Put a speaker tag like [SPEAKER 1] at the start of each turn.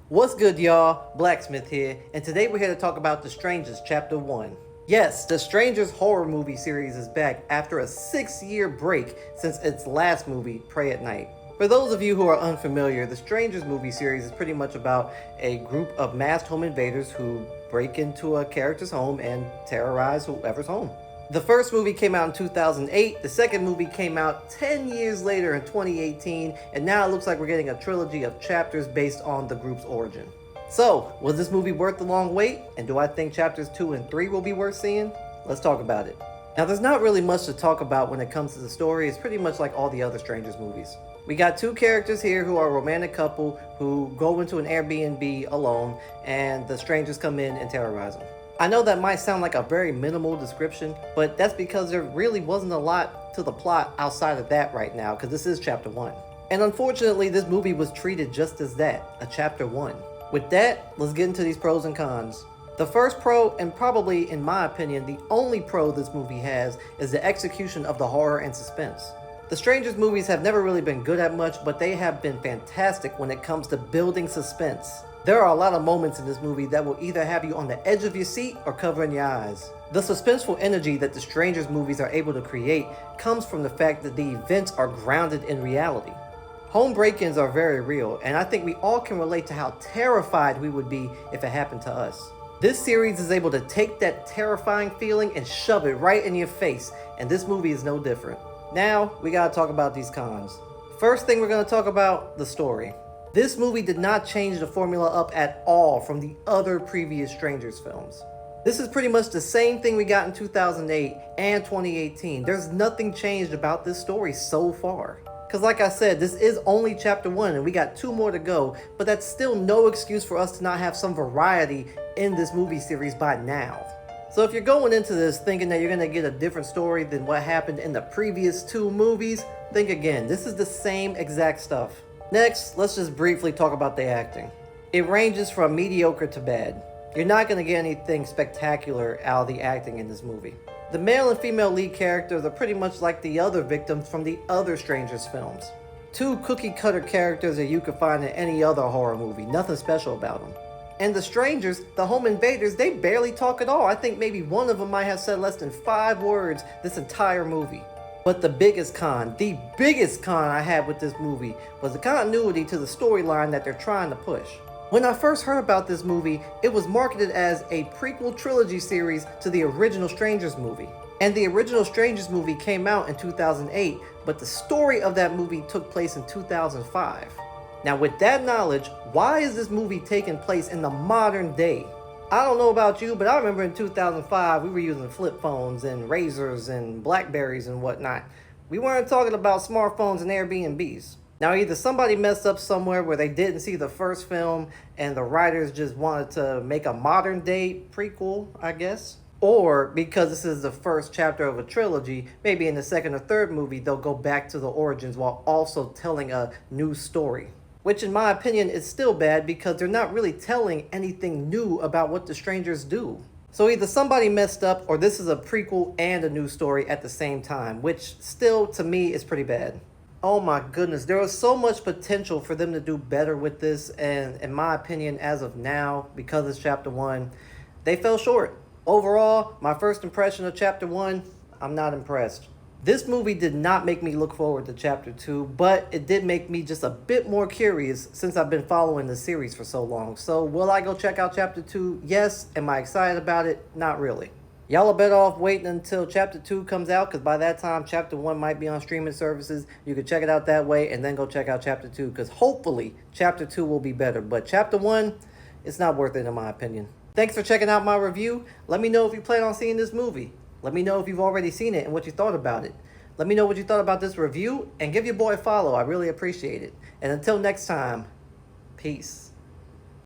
[SPEAKER 1] What's good, y'all? Blacksmith here, and today we're here to talk about The Strangers Chapter 1. Yes, The Strangers horror movie series is back after a 6-year break since its last movie, Pray at Night. For those of you who are unfamiliar, The Strangers movie series is pretty much about a group of masked home invaders who break into a character's home and terrorize whoever's home. The first movie came out in 2008, the second movie came out 10 years later in 2018, and now it looks like we're getting a trilogy of chapters based on the group's origin. So, was this movie worth the long wait? And do I think chapters 2 and 3 will be worth seeing? Let's talk about it. Now, there's not really much to talk about when it comes to the story. It's pretty much like all the other Strangers movies. We got two characters here who are a romantic couple who go into an Airbnb alone, and the strangers come in and terrorize them. I know that might sound like a very minimal description, but that's because there really wasn't a lot to the plot outside of that right now, because this is chapter 1. And unfortunately, this movie was treated just as that, a chapter 1. With that, let's get into these pros and cons. The first pro, and probably in my opinion the only pro this movie has, is the execution of the horror and suspense. The Strangers movies have never really been good at much, but they have been fantastic when it comes to building suspense. There are a lot of moments in this movie that will either have you on the edge of your seat or covering your eyes. The suspenseful energy that the Strangers movies are able to create comes from the fact that the events are grounded in reality. Home break-ins are very real, and I think we all can relate to how terrified we would be if it happened to us. This series is able to take that terrifying feeling and shove it right in your face, and this movie is no different. Now, we gotta talk about these cons. First thing we're gonna talk about, the story. This movie did not change the formula up at all from the other previous Strangers films. This is pretty much the same thing we got in 2008 and 2018. There's nothing changed about this story so far. Because like I said, this is only chapter 1 and we got 2 more to go, but that's still no excuse for us to not have some variety in this movie series by now. So if you're going into this thinking that you're going to get a different story than what happened in the previous 2 movies, think again. This is the same exact stuff. Next, let's just briefly talk about the acting. It ranges from mediocre to bad. You're not going to get anything spectacular out of the acting in this movie. The male and female lead characters are pretty much like the other victims from the other Strangers films. 2 cookie-cutter characters that you could find in any other horror movie, nothing special about them. And the strangers, the home invaders, they barely talk at all. I think maybe one of them might have said less than 5 words this entire movie. But the biggest con I had with this movie was the continuity to the storyline that they're trying to push. When I first heard about this movie, it was marketed as a prequel trilogy series to the original Strangers movie. And the original Strangers movie came out in 2008, but the story of that movie took place in 2005. Now with that knowledge, why is this movie taking place in the modern day? I don't know about you, but I remember in 2005, we were using flip phones and razors and Blackberries and whatnot. We weren't talking about smartphones and Airbnbs. Now either somebody messed up somewhere where they didn't see the first film and the writers just wanted to make a modern day prequel, I guess. Or because this is the first chapter of a trilogy, maybe in the second or third movie, they'll go back to the origins while also telling a new story. Which in my opinion is still bad because they're not really telling anything new about what the Strangers do. So either somebody messed up or this is a prequel and a new story at the same time, which still to me is pretty bad. Oh my goodness, there was so much potential for them to do better with this, and in my opinion as of now, because it's chapter 1, they fell short. Overall, my first impression of chapter 1, I'm not impressed. This movie did not make me look forward to chapter 2, but it did make me just a bit more curious since I've been following the series for so long. So will I go check out chapter 2? Yes. Am I excited about it? Not really. Y'all are better off waiting until chapter 2 comes out, because by that time chapter 1 might be on streaming services. You can check it out that way and then go check out chapter 2, because hopefully chapter 2 will be better. But chapter 1, it's not worth it in my opinion. Thanks for checking out my review. Let me know if you plan on seeing this movie. Let me know if you've already seen it and what you thought about it. Let me know what you thought about this review, and give your boy a follow. I really appreciate it. And until next time, peace.